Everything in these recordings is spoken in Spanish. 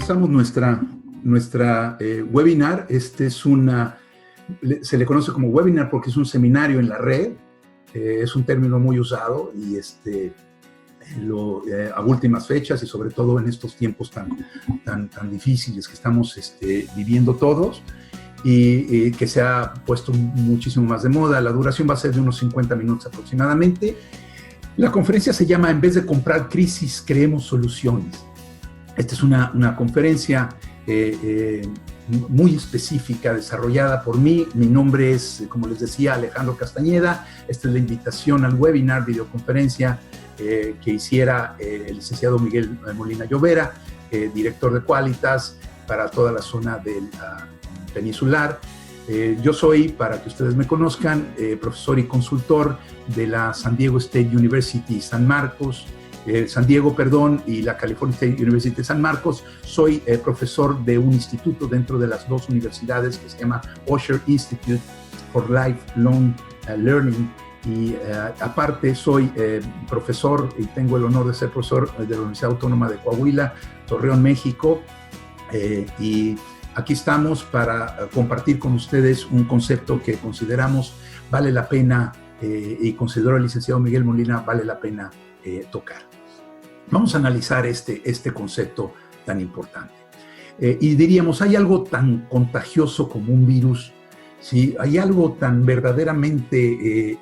comenzamos nuestra webinar. Este es se le conoce como webinar porque es un seminario en la red. Es un término muy usado y a últimas fechas y sobre todo en estos tiempos tan difíciles que estamos viviendo todos y que se ha puesto muchísimo más de moda. La duración va a ser de unos 50 minutos aproximadamente. La conferencia se llama "En vez de comprar crisis, creemos soluciones". Esta es una conferencia muy específica, desarrollada por mí. Mi nombre es, como les decía, Alejandro Castañeda. Esta es la invitación al webinar, videoconferencia que hiciera el licenciado Miguel Molina Llovera, director de Qualitas para toda la zona del peninsular. Yo soy, para que ustedes me conozcan, profesor y consultor de la San Diego State University San Marcos, y la California State University San Marcos. Soy profesor de un instituto dentro de las dos universidades que se llama Osher Institute for Lifelong Learning. Y aparte soy profesor y tengo el honor de ser profesor de la Universidad Autónoma de Coahuila, Torreón, México. Y aquí estamos para compartir con ustedes un concepto que consideramos vale la pena y considero al licenciado Miguel Molina vale la pena tocar. Vamos a analizar este concepto tan importante. Y diríamos, ¿hay algo tan contagioso como un virus? ¿Sí? ¿Hay algo tan verdaderamente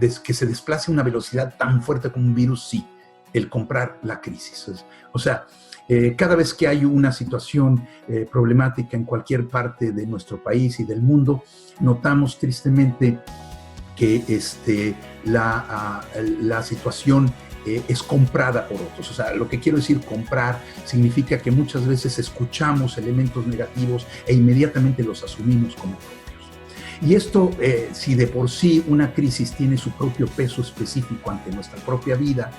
que se desplace a una velocidad tan fuerte como un virus? Sí, el comprar la crisis. O sea, cada vez que hay una situación problemática en cualquier parte de nuestro país y del mundo, notamos tristemente que la situación es comprada por otros. O sea, lo que quiero decir comprar significa que muchas veces escuchamos elementos negativos e inmediatamente los asumimos como propios. Y esto, si de por sí una crisis tiene su propio peso específico ante nuestra propia vida,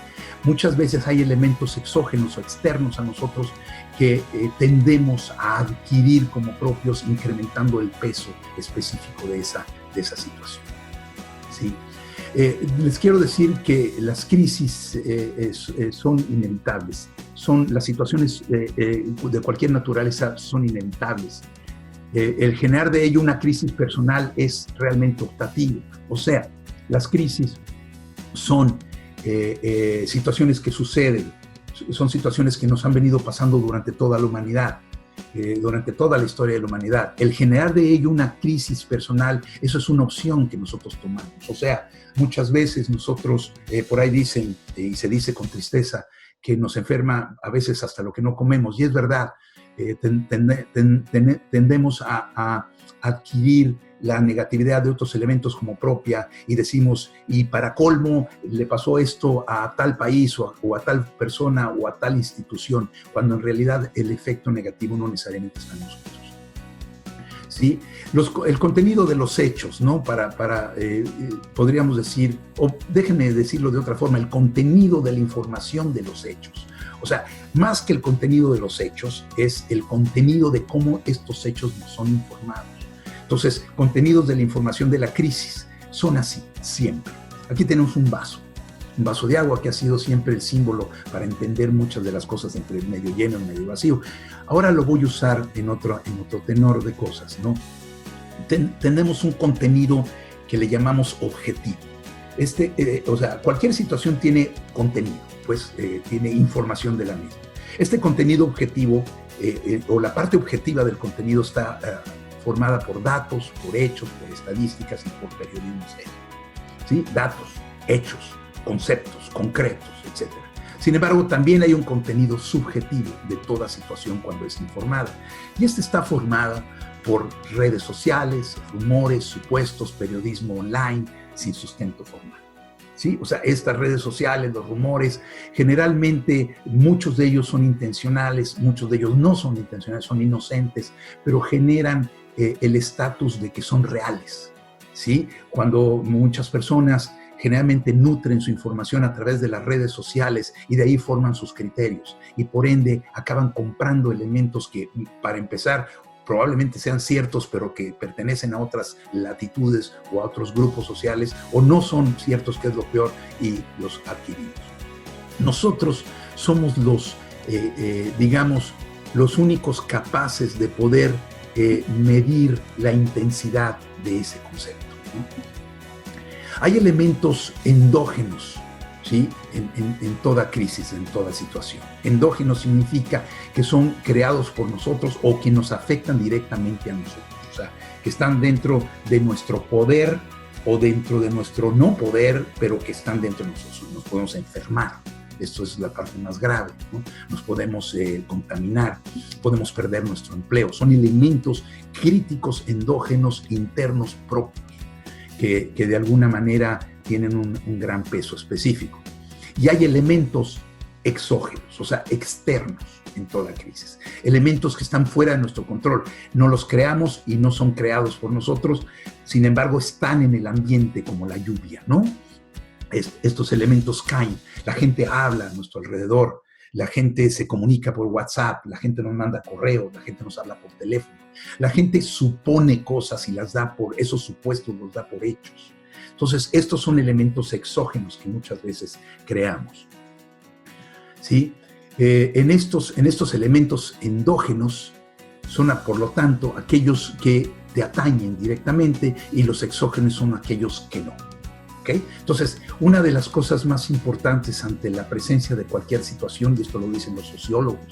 muchas veces hay elementos exógenos o externos a nosotros que tendemos a adquirir como propios, incrementando el peso específico de esa situación. ¿Sí? Les quiero decir que las crisis son inevitables. Las situaciones de cualquier naturaleza son inevitables. El generar de ello una crisis personal es realmente optativo. O sea, las crisis son situaciones que suceden, son situaciones que nos han venido pasando durante toda la humanidad. Durante toda la historia de la humanidad. El generar de ello una crisis personal, eso es una opción que nosotros tomamos. O sea, muchas veces nosotros, por ahí dicen, y se dice con tristeza, que nos enferma a veces hasta lo que no comemos. Y es verdad, tendemos a adquirir la negatividad de otros elementos como propia y decimos, y para colmo le pasó esto a tal país o a tal persona o a tal institución, cuando en realidad el efecto negativo no necesariamente está en nosotros. ¿Sí? El contenido de los hechos, ¿no? Podríamos decir, o déjenme decirlo de otra forma, el contenido de la información de los hechos. O sea, más que el contenido de los hechos, es el contenido de cómo estos hechos nos son informados. Entonces, contenidos de la información de la crisis son así, siempre. Aquí tenemos un vaso de agua que ha sido siempre el símbolo para entender muchas de las cosas entre el medio lleno y el medio vacío. Ahora lo voy a usar en otro tenor de cosas, ¿no? Tenemos un contenido que le llamamos objetivo. O sea, cualquier situación tiene contenido, pues tiene información de la misma. Este contenido objetivo, o la parte objetiva del contenido está formada por datos, por hechos, por estadísticas y por periodismo serio. ¿Sí? Datos, hechos, conceptos concretos, etc. Sin embargo, también hay un contenido subjetivo de toda situación cuando es informada. Y está formada por redes sociales, rumores, supuestos, periodismo online sin sustento formal. ¿Sí? O sea, estas redes sociales, los rumores, generalmente muchos de ellos son intencionales, muchos de ellos no son intencionales, son inocentes, pero generan el estatus de que son reales, ¿sí? Cuando muchas personas generalmente nutren su información a través de las redes sociales y de ahí forman sus criterios y por ende acaban comprando elementos que, para empezar, probablemente sean ciertos, pero que pertenecen a otras latitudes o a otros grupos sociales, o no son ciertos, que es lo peor, y los adquirimos. Nosotros somos los, digamos, los únicos capaces de poder medir la intensidad de ese concepto, ¿no? Hay elementos endógenos, ¿sí? En toda crisis, en toda situación. Endógenos significa que son creados por nosotros o que nos afectan directamente a nosotros, o sea, que están dentro de nuestro poder o dentro de nuestro no poder, pero que están dentro de nosotros. Nos podemos enfermar, esto es la parte más grave, ¿no? Nos podemos contaminar, podemos perder nuestro empleo. Son elementos críticos endógenos internos propios que de alguna manera tienen un gran peso específico. Y hay elementos exógenos, o sea, externos en toda crisis. Elementos que están fuera de nuestro control. No los creamos y no son creados por nosotros, sin embargo, están en el ambiente como la lluvia, ¿no? Estos elementos caen, la gente habla a nuestro alrededor, la gente se comunica por WhatsApp, la gente nos manda correos, la gente nos habla por teléfono, la gente supone cosas y las da por, esos supuestos los da por hechos. Entonces, estos son elementos exógenos que muchas veces creamos, ¿sí? En estos elementos endógenos son, por lo tanto, aquellos que te atañen directamente y los exógenos son aquellos que no. ¿Okay? Entonces, una de las cosas más importantes ante la presencia de cualquier situación, y esto lo dicen los sociólogos,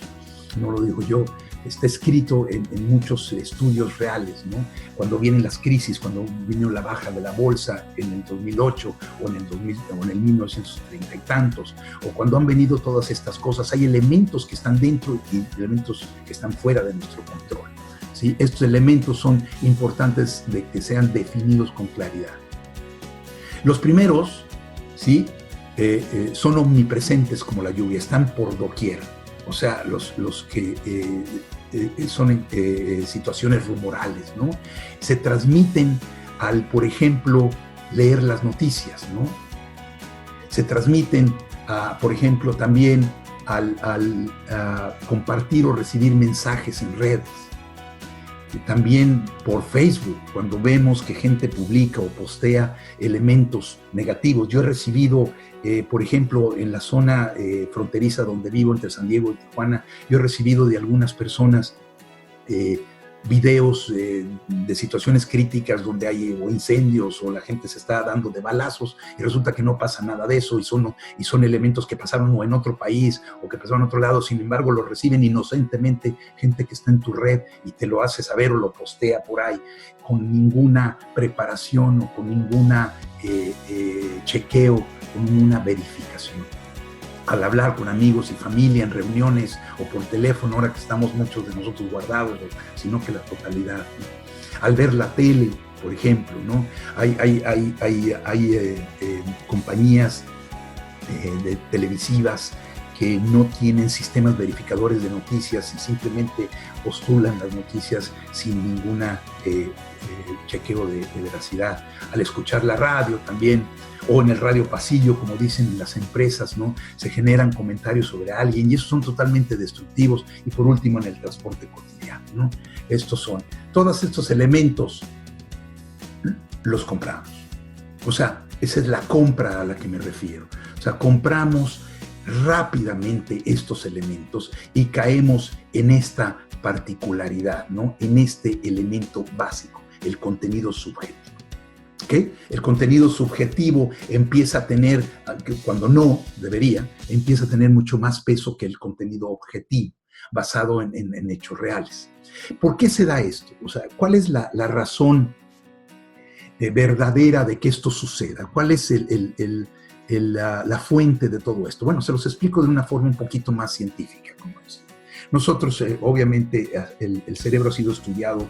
no lo digo yo, está escrito en muchos estudios reales, ¿no? Cuando vienen las crisis, cuando vino la baja de la bolsa en el 2008 o en el 1930 y tantos, o cuando han venido todas estas cosas, hay elementos que están dentro y elementos que están fuera de nuestro control, ¿sí? Estos elementos son importantes de que sean definidos con claridad. Los primeros, ¿sí? Son omnipresentes como la lluvia, están por doquier. O sea, los que son situaciones rumorales, ¿no? Se transmiten al, por ejemplo, leer las noticias, ¿no? Se transmiten, por ejemplo, también al compartir o recibir mensajes en redes. Y también por Facebook, cuando vemos que gente publica o postea elementos negativos. Yo he recibido, por ejemplo, en la zona fronteriza donde vivo, entre San Diego y Tijuana, yo he recibido de algunas personas videos de situaciones críticas donde hay o incendios o la gente se está dando de balazos y resulta que no pasa nada de eso y son elementos que pasaron o en otro país o que pasaron en otro lado, sin embargo lo reciben inocentemente gente que está en tu red y te lo hace saber o lo postea por ahí con ninguna preparación o con ninguna chequeo, con ninguna verificación. Al hablar con amigos y familia en reuniones o por teléfono, ahora que estamos muchos de nosotros guardados, sino que la totalidad, ¿no? Al ver la tele, por ejemplo, ¿no? Hay compañías televisivas que no tienen sistemas verificadores de noticias y simplemente postulan las noticias sin ninguna chequeo de veracidad. Al escuchar la radio también, o en el radio pasillo, como dicen en las empresas, ¿no? Se generan comentarios sobre alguien y esos son totalmente destructivos. Y por último, en el transporte cotidiano, ¿no? Todos estos elementos los compramos. O sea, esa es la compra a la que me refiero. O sea, compramos rápidamente estos elementos y caemos en esta particularidad, ¿no? En este elemento básico, el contenido subjetivo. ¿Okay? El contenido subjetivo empieza a tener, cuando no debería, empieza a tener mucho más peso que el contenido objetivo, basado en hechos reales. ¿Por qué se da esto? O sea, ¿cuál es la razón verdadera de que esto suceda? ¿Cuál es la fuente de todo esto? Bueno, se los explico de una forma un poquito más científica, como decía. Nosotros, obviamente, el cerebro ha sido estudiado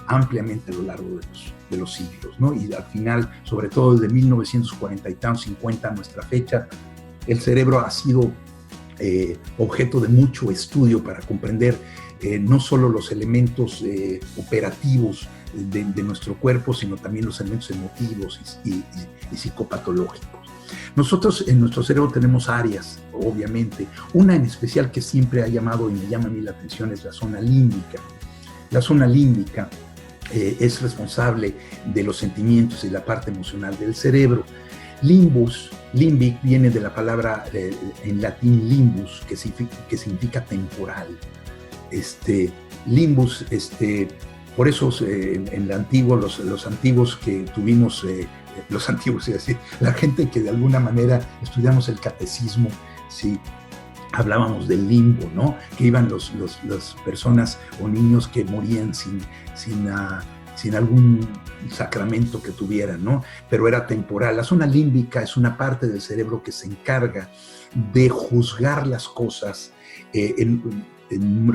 ampliamente a lo largo de los siglos, ¿no? Y al final, sobre todo desde 1940 y tantos, 50 a nuestra fecha, el cerebro ha sido objeto de mucho estudio para comprender no solo los elementos operativos de nuestro cuerpo, sino también los elementos emotivos y psicopatológicos. Nosotros en nuestro cerebro tenemos áreas, obviamente. Una en especial que siempre ha llamado y me llama a mí la atención es la zona límbica. La zona límbica es responsable de los sentimientos y la parte emocional del cerebro. Limbic viene de la palabra en latín limbus, que significa temporal. limbus, por eso en el antiguo, los antiguos que tuvimos, los antiguos, es decir, la gente que de alguna manera estudiamos el catecismo, sí, hablábamos del limbo, ¿no? Que iban las personas o niños que morían sin algún sacramento que tuvieran, ¿no? Pero era temporal. La zona límbica es una parte del cerebro que se encarga de juzgar las cosas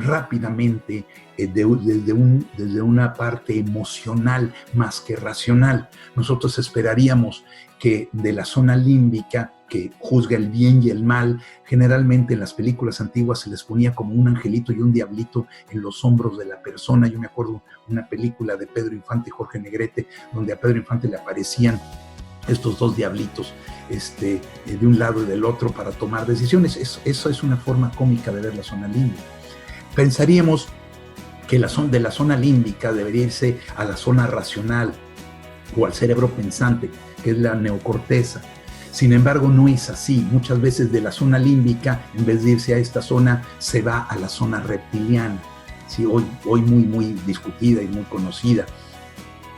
rápidamente desde una parte emocional más que racional. Nosotros esperaríamos que de la zona límbica, que juzga el bien y el mal, generalmente en las películas antiguas se les ponía como un angelito y un diablito en los hombros de la persona. Yo me acuerdo una película de Pedro Infante y Jorge Negrete, donde a Pedro Infante le aparecían estos dos diablitos de un lado y del otro para tomar decisiones. Eso es una forma cómica de ver la zona límbica. Pensaríamos que de la zona límbica debería irse a la zona racional o al cerebro pensante, que es la neocorteza. Sin embargo, no es así. Muchas veces de la zona límbica, en vez de irse a esta zona, se va a la zona reptiliana, ¿sí? Hoy muy discutida y muy conocida,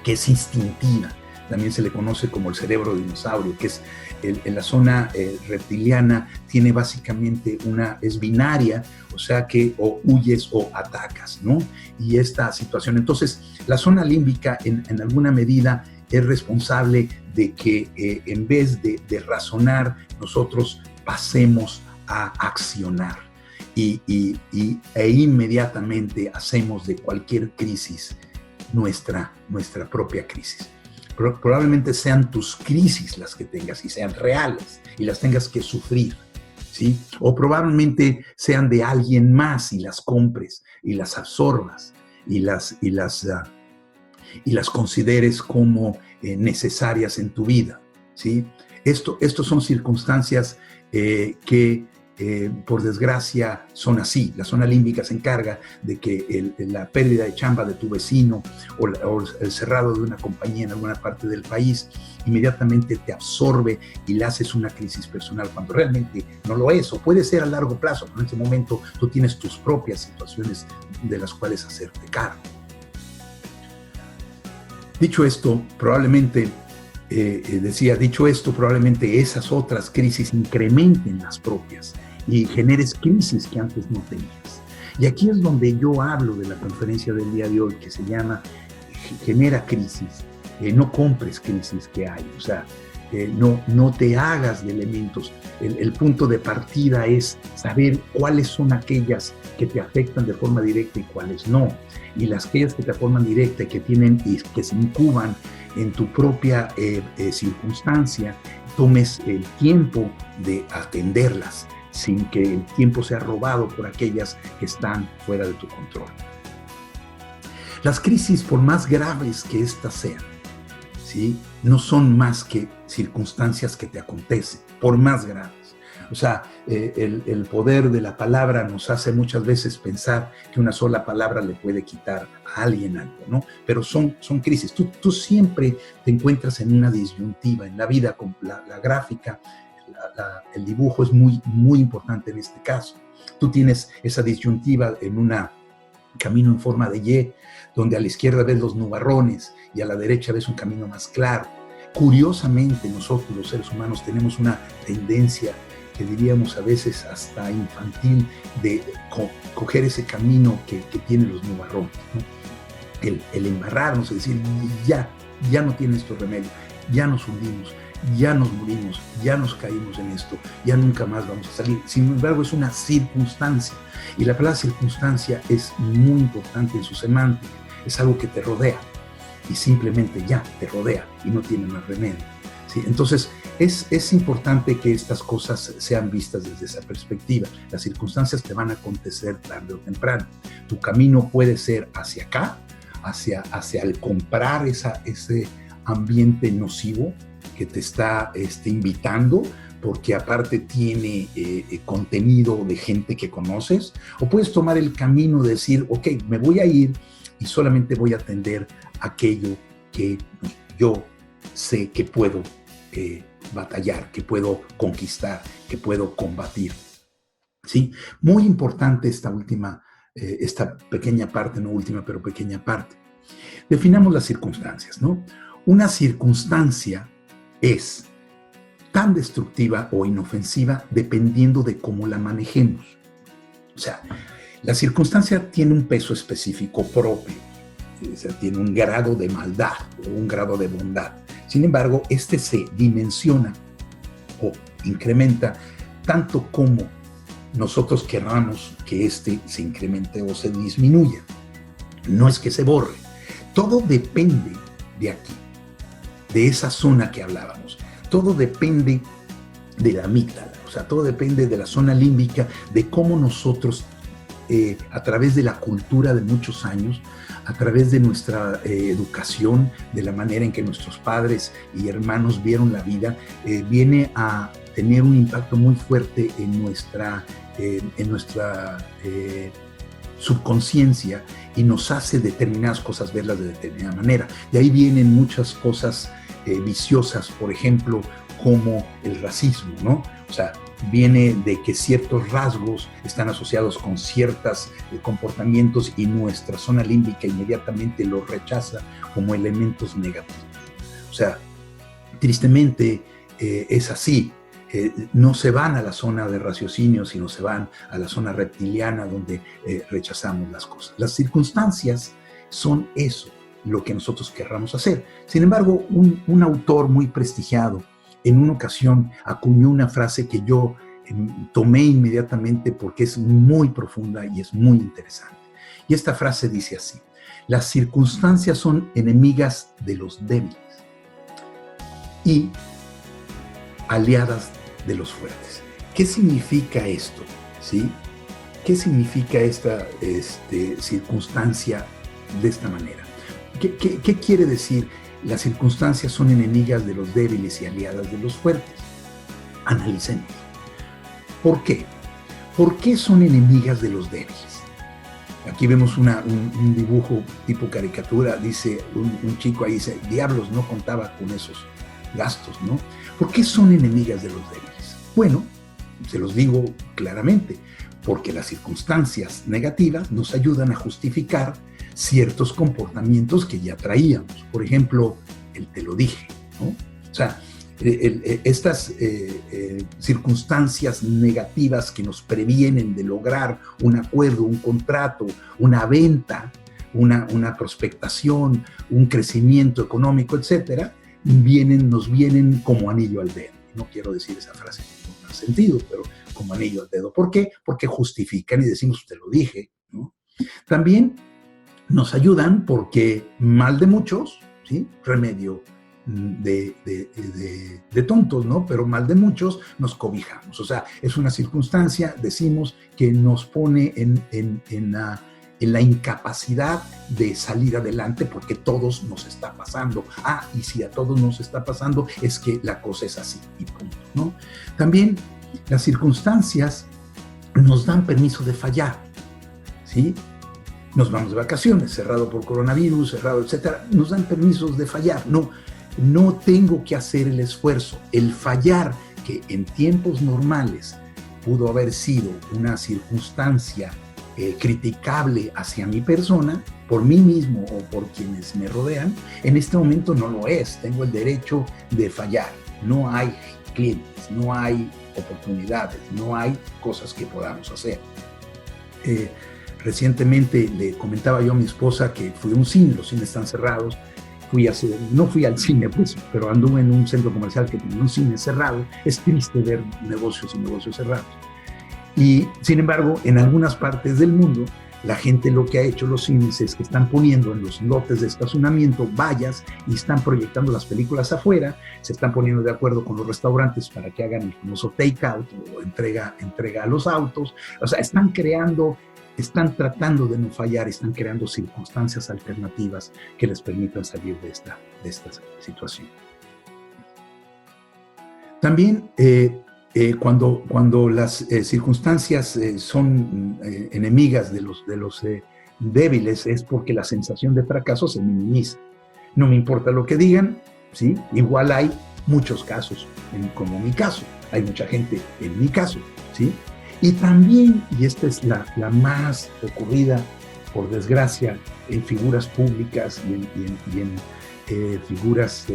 que es instintiva. También se le conoce como el cerebro dinosaurio, que es en la zona reptiliana, tiene básicamente es binaria, o sea que o huyes o atacas, ¿no? Y esta situación. Entonces, la zona límbica en alguna medida es responsable de que en vez de razonar, nosotros pasemos a accionar e inmediatamente hacemos de cualquier crisis nuestra propia crisis. Probablemente sean tus crisis las que tengas y sean reales y las tengas que sufrir, ¿sí? O probablemente sean de alguien más y las compres y las absorbas y las consideres como necesarias en tu vida, ¿sí? Estos son circunstancias que por desgracia son así. La zona límbica se encarga de que la pérdida de chamba de tu vecino o el cerrado de una compañía en alguna parte del país inmediatamente te absorbe y le haces una crisis personal cuando realmente no lo es, o puede ser a largo plazo, pero en este momento tú tienes tus propias situaciones de las cuales hacerte cargo. Dicho esto, probablemente esas otras crisis incrementen las propias y generes crisis que antes no tenías. Y aquí es donde yo hablo de la conferencia del día de hoy, que se llama Genera crisis, no compres crisis que hay, o sea, no te hagas de elementos. El punto de partida es saber cuáles son aquellas que te afectan de forma directa y cuáles no. Y aquellas que te forman directa y que se incuban en tu propia circunstancia, tomes el tiempo de atenderlas sin que el tiempo sea robado por aquellas que están fuera de tu control. Las crisis, por más graves que éstas sean, ¿sí?, no son más que circunstancias que te acontecen, por más graves. O sea, el poder de la palabra nos hace muchas veces pensar que una sola palabra le puede quitar a alguien algo, ¿no? Pero son crisis. Tú siempre te encuentras en una disyuntiva en la vida. Con la gráfica, el dibujo es muy importante en este caso. Tú tienes esa disyuntiva en un camino en forma de Y, donde a la izquierda ves los nubarrones y a la derecha ves un camino más claro. Curiosamente, nosotros los seres humanos tenemos una tendencia, que diríamos a veces hasta infantil, de coger ese camino que tiene los nubarrones, ¿no? El embarrarnos, es decir, ya no tiene esto remedio, ya nos hundimos, ya nos morimos, ya nos caímos en esto, ya nunca más vamos a salir. Sin embargo, es una circunstancia, y la palabra circunstancia es muy importante en su semántica. Es algo que te rodea y simplemente ya te rodea y no tiene más remedio, ¿sí? Entonces es importante que estas cosas sean vistas desde esa perspectiva. Las circunstancias te van a acontecer tarde o temprano. Tu camino puede ser hacia acá, hacia el comprar ese ambiente nocivo que te está invitando, porque aparte tiene contenido de gente que conoces, o puedes tomar el camino de decir, ok, me voy a ir y solamente voy a atender aquello que yo sé que puedo batallar, que puedo conquistar, que puedo combatir, ¿sí? Muy importante esta última esta pequeña parte, no última, pero pequeña parte. Definamos las circunstancias, ¿no? Una circunstancia es tan destructiva o inofensiva dependiendo de cómo la manejemos. O sea, la circunstancia tiene un peso específico propio, o sea, tiene un grado de maldad o un grado de bondad. Sin embargo, este se dimensiona o incrementa tanto como nosotros querramos que este se incremente o se disminuya. No es que se borre. Todo depende de aquí, de esa zona que hablábamos. Todo depende de la amígdala, o sea, todo depende de la zona límbica, de cómo nosotros, a través de la cultura de muchos años, a través de nuestra educación, de la manera en que nuestros padres y hermanos vieron la vida, viene a tener un impacto muy fuerte en nuestra subconsciencia y nos hace determinadas cosas verlas de determinada manera. De ahí vienen muchas cosas viciosas, por ejemplo, como el racismo, ¿no? O sea, viene de que ciertos rasgos están asociados con ciertos comportamientos y nuestra zona límbica inmediatamente los rechaza como elementos negativos. O sea, tristemente es así. No se van a la zona de raciocinio, sino se van a la zona reptiliana donde rechazamos las cosas. Las circunstancias son eso, lo que nosotros querramos hacer. Sin embargo, un autor muy prestigiado en una ocasión acuñó una frase que yo tomé inmediatamente porque es muy profunda y es muy interesante. Y esta frase dice así: las circunstancias son enemigas de los débiles y aliadas de los fuertes. ¿Qué significa esto? ¿Sí? ¿Qué significa esta circunstancia de esta manera? ¿Qué quiere decir? Las circunstancias son enemigas de los débiles y aliadas de los fuertes. Analicemos. ¿Por qué? ¿Por qué son enemigas de los débiles? Aquí vemos un dibujo tipo caricatura. Dice un chico ahí, dice, diablos, no contaba con esos gastos, ¿no? ¿Por qué son enemigas de los débiles? Bueno, se los digo claramente, porque las circunstancias negativas nos ayudan a justificar ciertos comportamientos que ya traíamos. Por ejemplo, el te lo dije, ¿no? O sea, estas circunstancias negativas que nos previenen de lograr un acuerdo, un contrato, una venta, una prospectación, un crecimiento económico, etcétera, nos vienen como anillo al dedo. No quiero decir esa frase en ningún sentido, pero como anillo al dedo. ¿Por qué? Porque justifican y decimos, te lo dije, ¿no? También nos ayudan porque mal de muchos, ¿sí? Remedio de tontos, ¿no? Pero mal de muchos nos cobijamos. O sea, es una circunstancia, decimos, que nos pone en la incapacidad de salir adelante porque a todos nos está pasando. Y si a todos nos está pasando es que la cosa es así y punto, ¿no? También las circunstancias nos dan permiso de fallar, ¿sí? Nos vamos de vacaciones, cerrado por coronavirus, cerrado, etcétera, nos dan permisos de fallar. No tengo que hacer el esfuerzo. El fallar, que en tiempos normales pudo haber sido una circunstancia criticable hacia mi persona, por mí mismo o por quienes me rodean, en este momento no lo es. Tengo el derecho de fallar. No hay clientes, no hay oportunidades, no hay cosas que podamos hacer. Recientemente le comentaba yo a mi esposa que fui a un cine, los cines están cerrados. No fui al cine, pues, pero anduve en un centro comercial que tenía un cine cerrado. Es triste ver negocios y negocios cerrados. Y, sin embargo, en algunas partes del mundo, la gente lo que ha hecho los cines es que están poniendo en los lotes de estacionamiento vallas y están proyectando las películas afuera, se están poniendo de acuerdo con los restaurantes para que hagan el famoso take-out o entrega a los autos. O sea, están tratando de no fallar, están creando circunstancias alternativas que les permitan salir de esta situación. También, cuando las circunstancias son enemigas de los débiles, es porque la sensación de fracaso se minimiza. No me importa lo que digan, ¿sí? Igual hay muchos casos, como mi caso. Hay mucha gente en mi caso, ¿sí? Y también, y esta es la más ocurrida, por desgracia, en figuras públicas y en figuras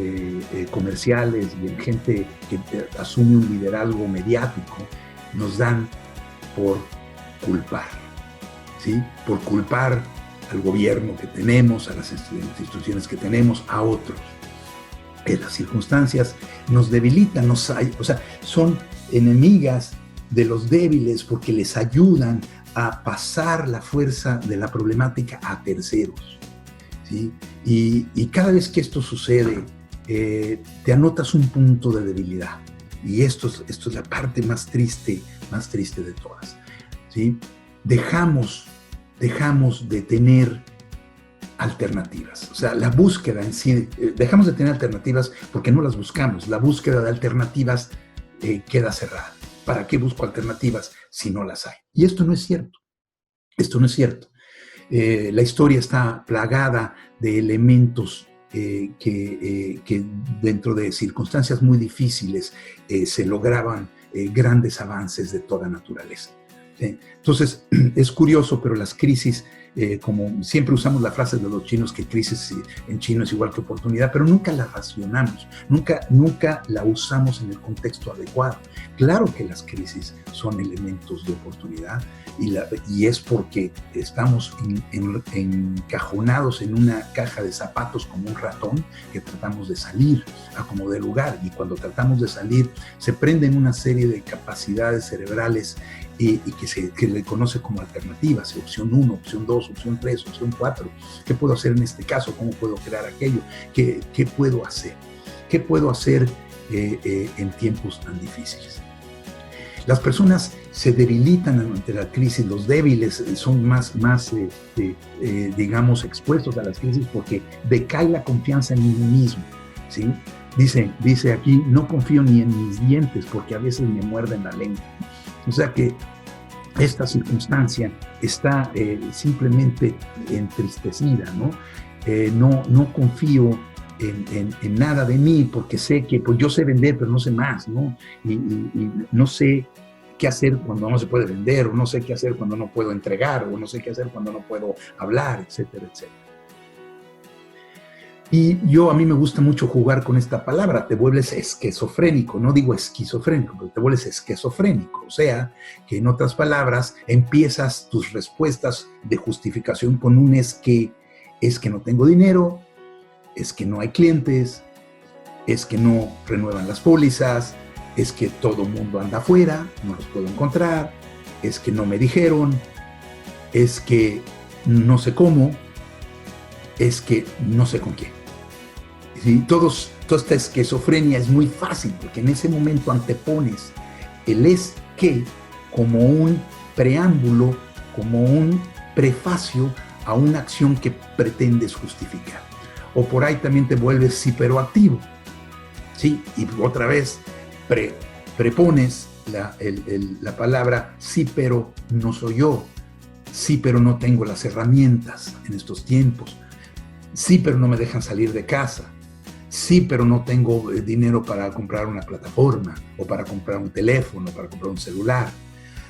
comerciales y en gente que asume un liderazgo mediático, nos dan por culpar, ¿sí? Por culpar al gobierno que tenemos, a las instituciones que tenemos, a otros. Las circunstancias nos debilitan, o sea, son enemigas de los débiles porque les ayudan a pasar la fuerza de la problemática a terceros, ¿sí? Y cada vez que esto sucede, te anotas un punto de debilidad. Y esto es la parte más triste de todas, ¿sí? Dejamos de tener alternativas. O sea, la búsqueda en sí, dejamos de tener alternativas porque no las buscamos. La búsqueda de alternativas queda cerrada. ¿Para qué busco alternativas si no las hay? Y esto no es cierto. Esto no es cierto. La historia está plagada de elementos que dentro de circunstancias muy difíciles se lograban grandes avances de toda naturaleza. Entonces, es curioso, pero las crisis, como siempre usamos la frase de los chinos, que crisis en chino es igual que oportunidad, pero nunca la racionamos, nunca la usamos en el contexto adecuado. Claro que las crisis son elementos de oportunidad y es porque estamos encajonados en una caja de zapatos como un ratón que tratamos de salir a como de lugar, y cuando tratamos de salir se prenden una serie de capacidades cerebrales y que le conoce como alternativas, opción 1, opción 2, opción 3, opción 4. ¿Qué puedo hacer en este caso? ¿Cómo puedo crear aquello? ¿Qué puedo hacer? ¿Qué puedo hacer en tiempos tan difíciles? Las personas se debilitan ante la crisis, los débiles son más digamos, expuestos a las crisis porque decae la confianza en uno mismo, ¿sí? Dice aquí, no confío ni en mis dientes porque a veces me muerden la lengua. O sea que esta circunstancia está simplemente entristecida, ¿no? No confío en nada de mí porque sé que, pues yo sé vender, pero no sé más, ¿no? Y no sé qué hacer cuando no se puede vender, o no sé qué hacer cuando no puedo entregar, o no sé qué hacer cuando no puedo hablar, etcétera, etcétera. Y a mí me gusta mucho jugar con esta palabra, te vuelves esquizofrénico, no digo esquizofrénico, pero te vuelves esquizofrénico, o sea, que en otras palabras empiezas tus respuestas de justificación con un es que no tengo dinero, es que no hay clientes, es que no renuevan las pólizas, es que todo el mundo anda afuera, no los puedo encontrar, es que no me dijeron, es que no sé cómo, es que no sé con quién. ¿Sí? Toda esta esquizofrenia es muy fácil porque en ese momento antepones el es que como un preámbulo, como un prefacio a una acción que pretendes justificar. O por ahí también te vuelves hiperoactivo, ¿sí? Y otra vez prepones la palabra sí, pero no soy yo, sí, pero no tengo las herramientas en estos tiempos, sí, pero no me dejan salir de casa, sí, pero no tengo dinero para comprar una plataforma o para comprar un teléfono, para comprar un celular,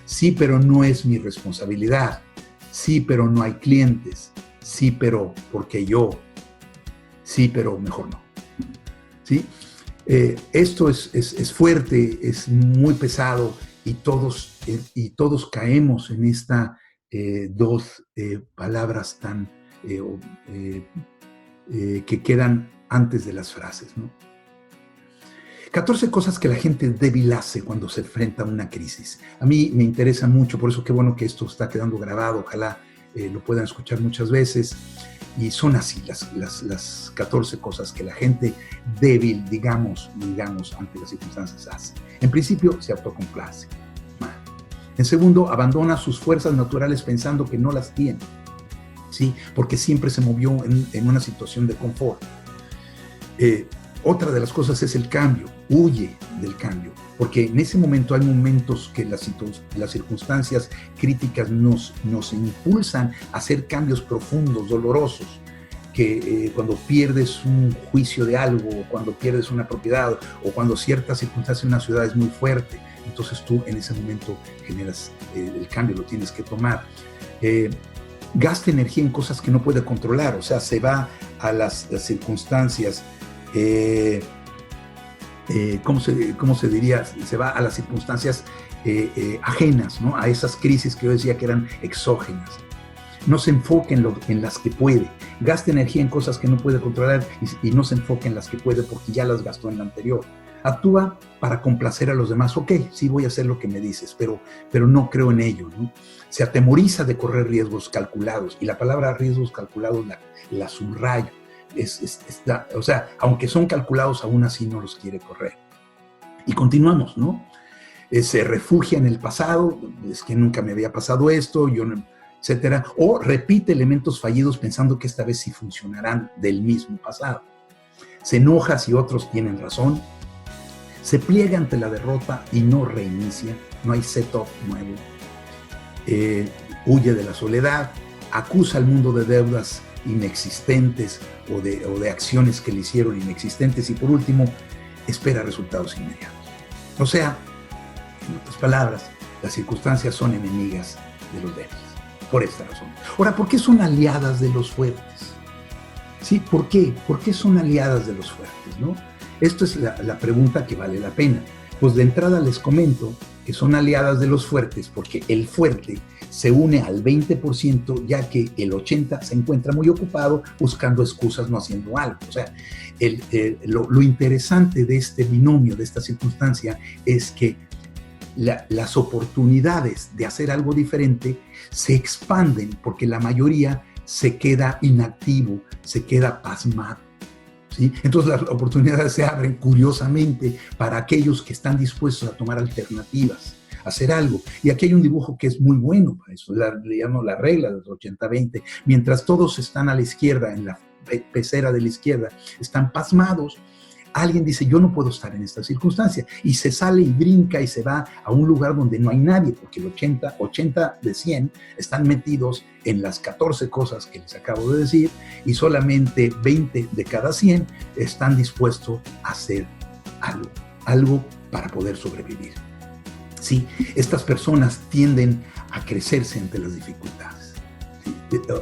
sí, pero no es mi responsabilidad, sí, pero no hay clientes, sí, pero porque yo, sí, pero mejor no, ¿sí? Esto es fuerte, es muy pesado y todos caemos en estas dos palabras tan que quedan antes de las frases, ¿no? 14 cosas que la gente débil hace cuando se enfrenta a una crisis. A mí me interesa mucho, por eso qué bueno que esto está quedando grabado, ojalá lo puedan escuchar muchas veces. Y son así las 14 cosas que la gente débil, digamos, ante las circunstancias hace. En principio, se autocomplace. En segundo, abandona sus fuerzas naturales pensando que no las tiene, ¿sí? Porque siempre se movió en una situación de confort. Otra de las cosas es el cambio. Huye del cambio, porque en ese momento hay momentos que las circunstancias críticas nos impulsan a hacer cambios profundos, dolorosos, que cuando pierdes un juicio de algo, o cuando pierdes una propiedad, o cuando cierta circunstancia en una ciudad es muy fuerte, entonces tú en ese momento generas el cambio, lo tienes que tomar. Gasta energía en cosas que no puede controlar, o sea, se va a las circunstancias, ¿cómo se diría? Se va a las circunstancias ajenas, ¿no? A esas crisis que yo decía que eran exógenas. No se enfoque en las que puede. Gasta energía en cosas que no puede controlar y no se enfoque en las que puede porque ya las gastó en la anterior. Actúa para complacer a los demás. Ok, sí voy a hacer lo que me dices, pero no creo en ello, ¿no? Se atemoriza de correr riesgos calculados, y la palabra riesgos calculados la subrayo. O sea, aunque son calculados, aún así no los quiere correr. Y continuamos, ¿no? Se refugia en el pasado, es que nunca me había pasado esto, yo no, etcétera, o repite elementos fallidos pensando que esta vez sí funcionarán del mismo pasado. Se enoja si otros tienen razón, se pliega ante la derrota y no reinicia, no hay setup nuevo, huye de la soledad, acusa al mundo de deudas inexistentes o de acciones que le hicieron inexistentes, y por último, espera resultados inmediatos. O sea, en otras palabras, las circunstancias son enemigas de los débiles. Por esta razón. Ahora, ¿por qué son aliadas de los fuertes? ¿Sí? ¿Por qué? ¿Por qué son aliadas de los fuertes, ¿no? Esto es la pregunta que vale la pena. Pues de entrada les comento que son aliadas de los fuertes porque el fuerte se une al 20%, ya que el 80% se encuentra muy ocupado buscando excusas, no haciendo algo. O sea, lo interesante de este binomio, de esta circunstancia, es que las oportunidades de hacer algo diferente se expanden porque la mayoría se queda inactivo, se queda pasmado, ¿sí? Entonces las oportunidades se abren curiosamente para aquellos que están dispuestos a tomar alternativas, a hacer algo. Y aquí hay un dibujo que es muy bueno para eso, le llamo la regla del 80-20. Mientras todos están a la izquierda, en la pecera de la izquierda, están pasmados, alguien dice, yo no puedo estar en esta circunstancia, y se sale y brinca y se va a un lugar donde no hay nadie, porque el 80 de 100 están metidos en las 14 cosas que les acabo de decir, y solamente 20 de cada 100 están dispuestos a hacer algo para poder sobrevivir. Sí, estas personas tienden a crecerse ante las dificultades.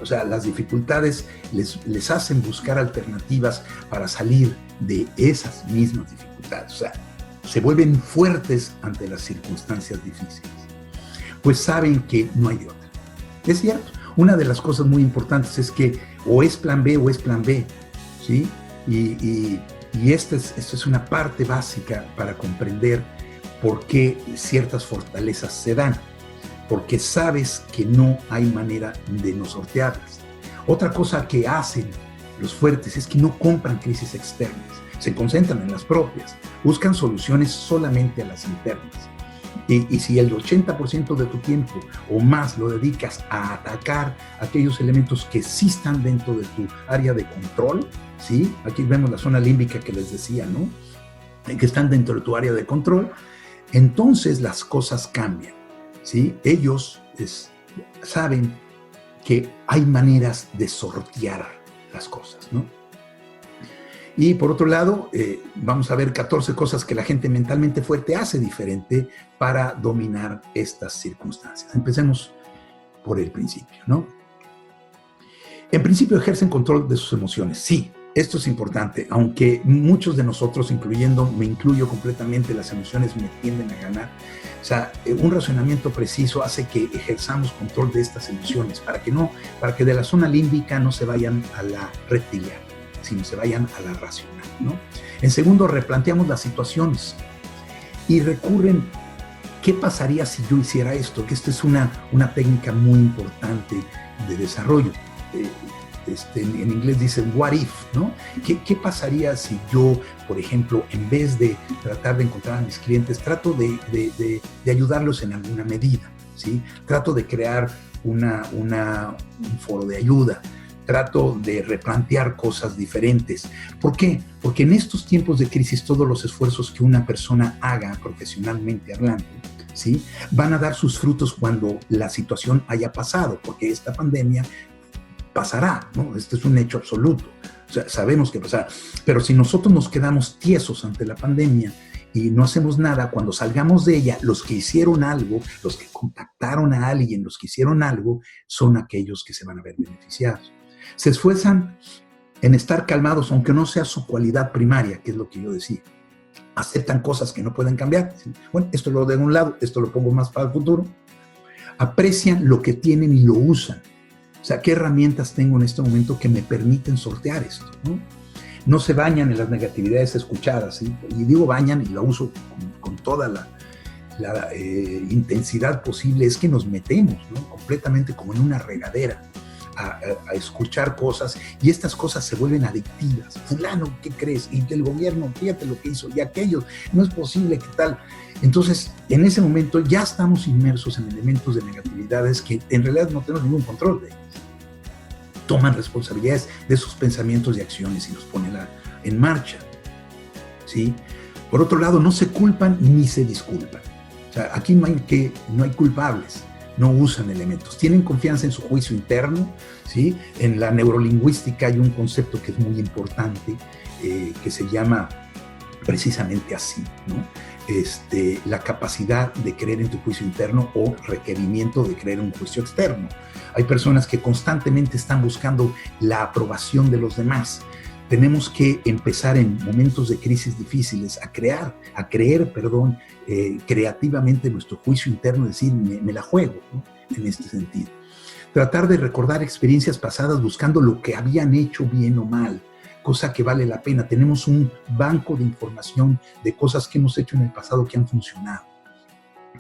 O sea, las dificultades les hacen buscar alternativas para salir de esas mismas dificultades. O sea, se vuelven fuertes ante las circunstancias difíciles, pues saben que no hay de otra. Es cierto, una de las cosas muy importantes es que o es plan B o es plan B, ¿sí? Y esta es una parte básica para comprender por qué ciertas fortalezas se dan. Porque sabes que no hay manera de no sortearlas. Otra cosa que hacen los fuertes es que no compran crisis externas, se concentran en las propias, buscan soluciones solamente a las internas. Y si el 80% de tu tiempo o más lo dedicas a atacar aquellos elementos que sí están dentro de tu área de control, ¿sí? Aquí vemos la zona límbica que les decía, ¿no? Que están dentro de tu área de control, entonces las cosas cambian. ¿Sí? Ellos saben que hay maneras de sortear las cosas, ¿no? Y por otro lado, vamos a ver 14 cosas que la gente mentalmente fuerte hace diferente para dominar estas circunstancias. Empecemos por el principio, ¿no? En principio ejercen control de sus emociones. Sí, esto es importante, aunque muchos de nosotros, me incluyo completamente, las emociones me tienden a ganar. O sea, un razonamiento preciso hace que ejerzamos control de estas emociones para que de la zona límbica no se vayan a la reptiliana, sino se vayan a la racional, ¿no? En segundo, replanteamos las situaciones y recurren, ¿qué pasaría si yo hiciera esto? Que esta es una técnica muy importante de desarrollo. En inglés dicen what if, ¿no? ¿Qué pasaría si yo, por ejemplo, en vez de tratar de encontrar a mis clientes, trato de ayudarlos en alguna medida, ¿sí? Trato de crear un foro de ayuda, trato de replantear cosas diferentes. ¿Por qué? Porque en estos tiempos de crisis todos los esfuerzos que una persona haga profesionalmente hablando, ¿sí? Van a dar sus frutos cuando la situación haya pasado, porque esta pandemia pasará, ¿no? Este es un hecho absoluto. O sea, sabemos que pasará. Pero si nosotros nos quedamos tiesos ante la pandemia y no hacemos nada, cuando salgamos de ella, los que hicieron algo, los que contactaron a alguien, los que hicieron algo, son aquellos que se van a ver beneficiados. Se esfuerzan en estar calmados, aunque no sea su cualidad primaria, que es lo que yo decía. Aceptan cosas que no pueden cambiar. Bueno, esto lo dejo a un lado, esto lo pongo más para el futuro. Aprecian lo que tienen y lo usan. O sea, ¿qué herramientas tengo en este momento que me permiten sortear esto, ¿no? No se bañan en las negatividades escuchadas, ¿sí? Y digo bañan y la uso con toda la intensidad posible. Es que nos metemos, ¿no? Completamente como en una regadera a escuchar cosas, y estas cosas se vuelven adictivas. Fulano, ¿qué crees? Y el gobierno, fíjate lo que hizo, y aquellos, no es posible, ¿qué tal? Entonces, en ese momento ya estamos inmersos en elementos de negatividades que en realidad no tenemos ningún control de ellos. Toman responsabilidades de sus pensamientos y acciones y los ponen en marcha, ¿sí? Por otro lado, no se culpan ni se disculpan. O sea, aquí no hay culpables, no usan elementos, tienen confianza en su juicio interno, ¿sí? En la neurolingüística hay un concepto que es muy importante, que se llama precisamente así, ¿no? La capacidad de creer en tu juicio interno o requerimiento de creer en un juicio externo. Hay personas que constantemente están buscando la aprobación de los demás. Tenemos que empezar en momentos de crisis difíciles a creer, creativamente nuestro juicio interno, decir, me la juego, ¿no? En este sentido. Tratar de recordar experiencias pasadas buscando lo que habían hecho bien o mal, cosa que vale la pena. Tenemos un banco de información de cosas que hemos hecho en el pasado que han funcionado.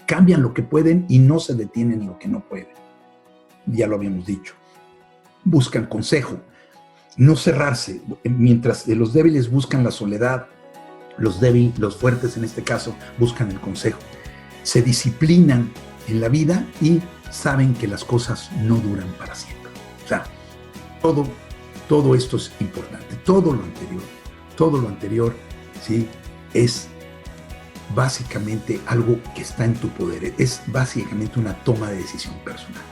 Cambian lo que pueden y no se detienen en lo que no pueden. Ya lo habíamos dicho. Buscan consejo. No cerrarse. Mientras los débiles buscan la soledad, los fuertes en este caso buscan el consejo. Se disciplinan en la vida y saben que las cosas no duran para siempre. O sea, todo esto es importante. Todo lo anterior, ¿sí? Es básicamente algo que está en tu poder. Es básicamente una toma de decisión personal.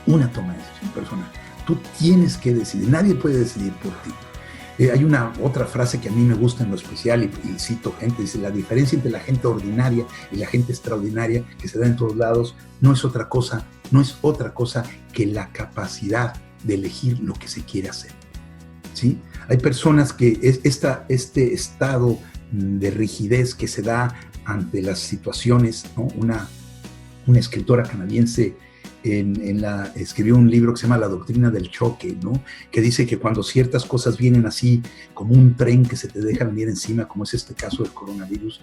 Una toma de decisión personal. Tú tienes que decidir, nadie puede decidir por ti. Hay una otra frase que a mí me gusta en lo especial y cito gente, dice, la diferencia entre la gente ordinaria y la gente extraordinaria que se da en todos lados no es otra cosa que la capacidad de elegir lo que se quiere hacer, ¿sí? Hay personas que este estado de rigidez que se da ante las situaciones, ¿no? Una escritora canadiense escribió un libro que se llama La doctrina del choque, ¿no? Que dice que cuando ciertas cosas vienen así como un tren que se te deja venir encima, como es este caso del coronavirus,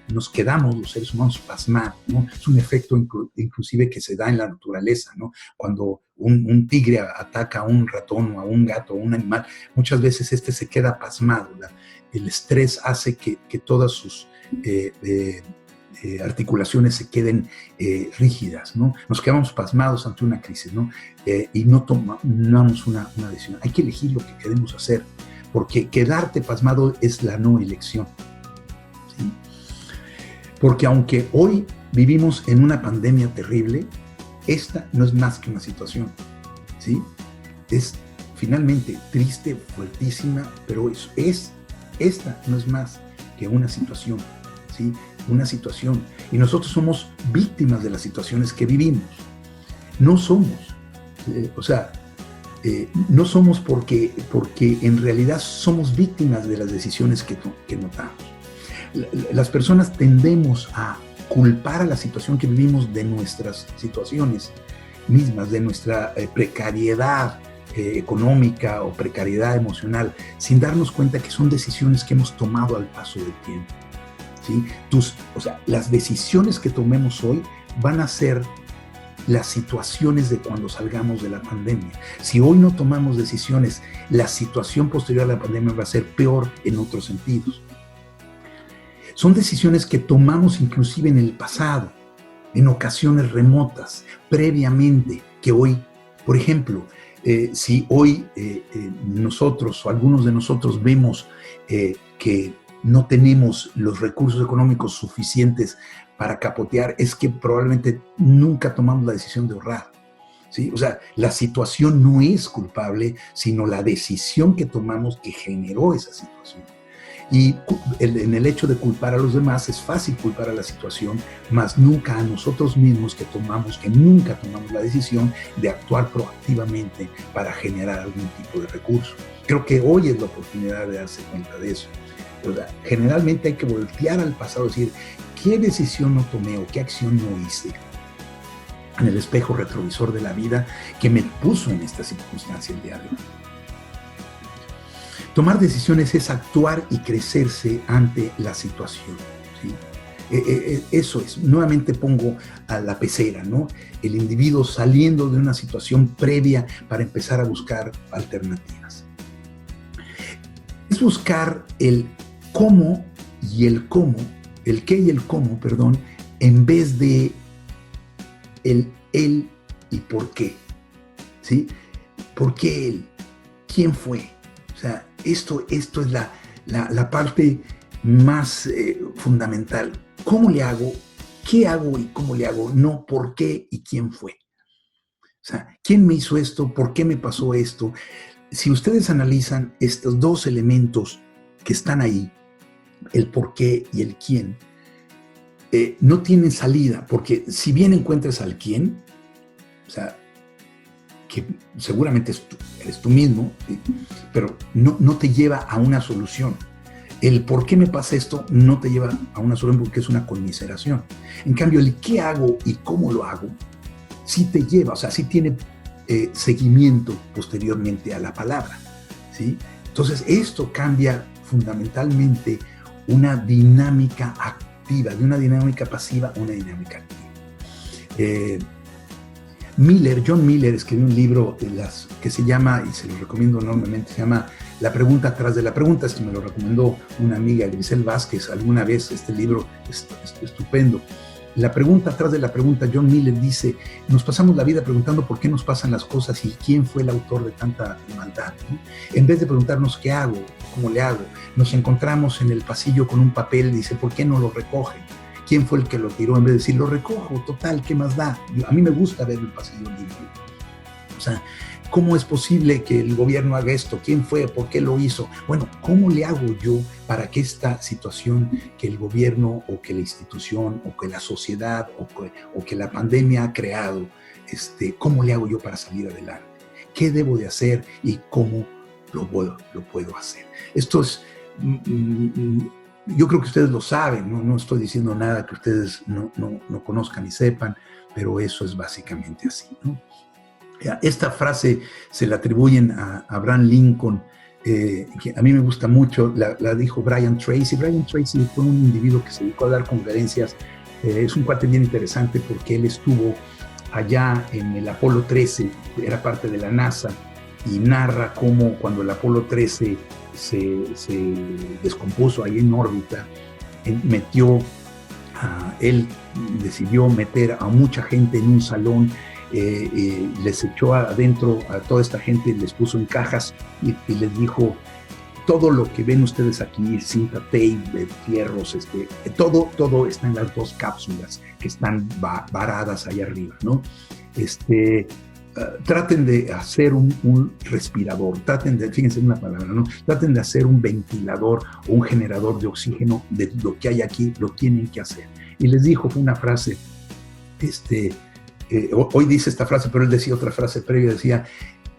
nos quedamos los seres humanos pasmados, ¿no? Es un efecto inclusive que se da en la naturaleza, ¿no? Cuando un tigre ataca a un ratón o a un gato o a un animal, muchas veces se queda pasmado. El estrés hace que todas sus articulaciones se queden rígidas, ¿no? Nos quedamos pasmados ante una crisis, ¿no? Y no tomamos una decisión. Hay que elegir lo que queremos hacer, porque quedarte pasmado es la no elección, ¿sí? Porque aunque hoy vivimos en una pandemia terrible, esta no es más que una situación, ¿sí? Es finalmente triste, fuertísima, pero esta no es más que una situación, ¿sí? Una situación, y nosotros somos víctimas de las situaciones que vivimos. No somos, no somos porque en realidad somos víctimas de las decisiones que notamos. Las personas tendemos a culpar a la situación que vivimos de nuestras situaciones mismas, de nuestra precariedad económica o precariedad emocional, sin darnos cuenta que son decisiones que hemos tomado al paso del tiempo, ¿sí? Las decisiones que tomemos hoy van a ser las situaciones de cuando salgamos de la pandemia. Si hoy no tomamos decisiones, la situación posterior a la pandemia va a ser peor en otros sentidos. Son decisiones que tomamos inclusive en el pasado, en ocasiones remotas, previamente, que hoy, por ejemplo, si hoy nosotros o algunos de nosotros vemos que no tenemos los recursos económicos suficientes para capotear, es que probablemente nunca tomamos la decisión de ahorrar, ¿sí? O sea, la situación no es culpable, sino la decisión que tomamos que generó esa situación. Y en el hecho de culpar a los demás es fácil culpar a la situación, mas nunca a nosotros mismos que nunca tomamos la decisión de actuar proactivamente para generar algún tipo de recurso. Creo que hoy es la oportunidad de darse cuenta de eso. ¿Verdad? Generalmente hay que voltear al pasado y decir, ¿qué decisión no tomé o qué acción no hice en el espejo retrovisor de la vida que me puso en esta circunstancia el día de hoy? Tomar decisiones es actuar y crecerse ante la situación, ¿sí? Eso es, nuevamente pongo a la pecera, ¿no? El individuo saliendo de una situación previa para empezar a buscar alternativas. Es buscar el cómo y el cómo, el qué y el cómo, perdón, en vez de el él y por qué, ¿sí? ¿Por qué él? ¿Quién fue? O sea, esto es la parte más fundamental. ¿Cómo le hago? ¿Qué hago y cómo le hago? No por qué y quién fue. O sea, ¿quién me hizo esto? ¿Por qué me pasó esto? Si ustedes analizan estos dos elementos que están ahí, el por qué y el quién, no tienen salida, porque si bien encuentras al quién, o sea, que seguramente eres tú mismo, ¿sí? Pero no te lleva a una solución. El por qué me pasa esto no te lleva a una solución porque es una conmiseración. En cambio, el qué hago y cómo lo hago, sí te lleva, o sea, sí tiene seguimiento posteriormente a la palabra, ¿sí? Entonces, esto cambia fundamentalmente una dinámica activa, de una dinámica pasiva a una dinámica activa. John Miller escribió un libro que se llama, y se lo recomiendo enormemente, se llama La pregunta tras de la pregunta. Esto me lo recomendó una amiga, Grisel Vázquez, alguna vez. Este libro es estupendo. La pregunta tras de la pregunta, John Miller dice, nos pasamos la vida preguntando por qué nos pasan las cosas y quién fue el autor de tanta maldad, ¿no? En vez de preguntarnos qué hago, cómo le hago, nos encontramos en el pasillo con un papel, dice, ¿por qué no lo recoge? ¿Quién fue el que lo tiró? En vez de decir, lo recojo, total, ¿qué más da? A mí me gusta ver el pasillo limpio. O sea, ¿cómo es posible que el gobierno haga esto? ¿Quién fue? ¿Por qué lo hizo? Bueno, ¿cómo le hago yo para que esta situación que el gobierno o que la institución o que la sociedad o que la pandemia ha creado, cómo le hago yo para salir adelante? ¿Qué debo de hacer y cómo lo puedo hacer? Esto es... yo creo que ustedes lo saben, no estoy diciendo nada que ustedes no conozcan ni sepan, pero eso es básicamente así, ¿no? Esta frase se la atribuyen a Abraham Lincoln, que a mí me gusta mucho, la dijo Brian Tracy. Brian Tracy fue un individuo que se dedicó a dar conferencias, es un cuate bien interesante porque él estuvo allá en el Apolo 13, era parte de la NASA, y narra cómo cuando el Apolo 13 se descompuso ahí en órbita, él decidió meter a mucha gente en un salón, les echó adentro a toda esta gente, les puso en cajas y les dijo, todo lo que ven ustedes aquí, cinta, tape, fierros, todo está en las dos cápsulas que están varadas ahí arriba, ¿no? Traten de hacer un respirador, fíjense en una palabra, ¿no? Traten de hacer un ventilador o un generador de oxígeno de lo que hay aquí, lo tienen que hacer. Y les dijo, fue una frase, hoy dice esta frase, pero él decía otra frase previa, decía,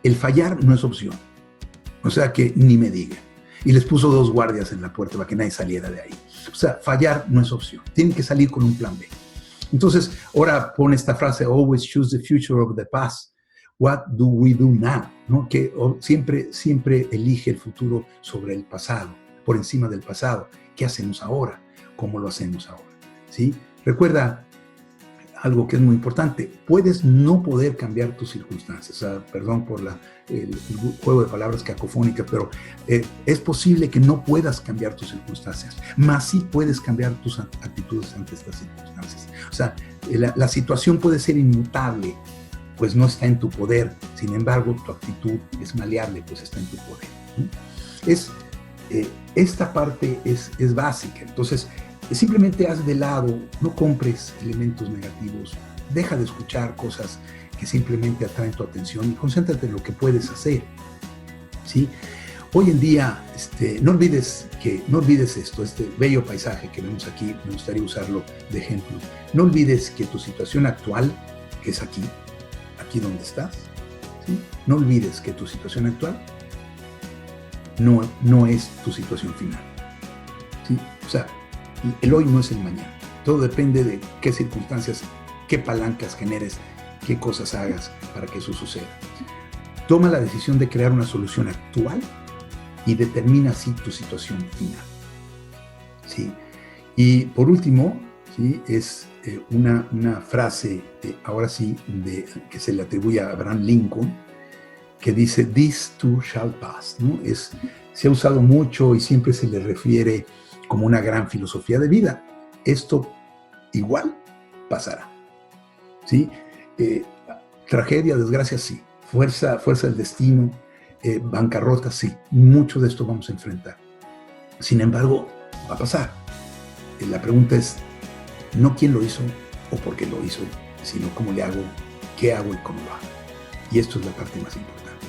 el fallar no es opción, o sea que ni me digan. Y les puso 2 guardias en la puerta para que nadie saliera de ahí. O sea, fallar no es opción, tienen que salir con un plan B. Entonces, ahora pone esta frase, always choose the future of the past. What do we do now? ¿No? Que siempre elige el futuro sobre el pasado, por encima del pasado. ¿Qué hacemos ahora? ¿Cómo lo hacemos ahora? ¿Sí? Recuerda algo que es muy importante. Puedes no poder cambiar tus circunstancias. O sea, perdón por el juego de palabras cacofónicas, pero es posible que no puedas cambiar tus circunstancias, mas sí puedes cambiar tus actitudes ante estas circunstancias. O sea, la situación puede ser inmutable, pues no está en tu poder. Sin embargo, tu actitud es maleable, pues está en tu poder, ¿no? Esta parte es básica. Entonces, simplemente haz de lado, no compres elementos negativos, deja de escuchar cosas que simplemente atraen tu atención y concéntrate en lo que puedes hacer, ¿sí? Hoy en día, no olvides esto, este bello paisaje que vemos aquí, me gustaría usarlo de ejemplo. No olvides que tu situación actual es aquí donde estás. ¿Sí? No olvides que tu situación actual no es tu situación final. ¿Sí? O sea, el hoy no es el mañana. Todo depende de qué circunstancias, qué palancas generes, qué cosas hagas para que eso suceda. Toma la decisión de crear una solución actual y determina así tu situación final. ¿Sí? Y por último, ¿sí? Es una frase, ahora sí, que se le atribuye a Abraham Lincoln, que dice, "This too shall pass", ¿no? Se ha usado mucho y siempre se le refiere como una gran filosofía de vida. Esto igual pasará. ¿Sí? Tragedia, desgracia, sí. Fuerza del destino, bancarrota, sí. Mucho de esto vamos a enfrentar. Sin embargo, va a pasar. La pregunta es no quién lo hizo o por qué lo hizo, sino cómo le hago, qué hago y cómo lo hago. Y esto es la parte más importante.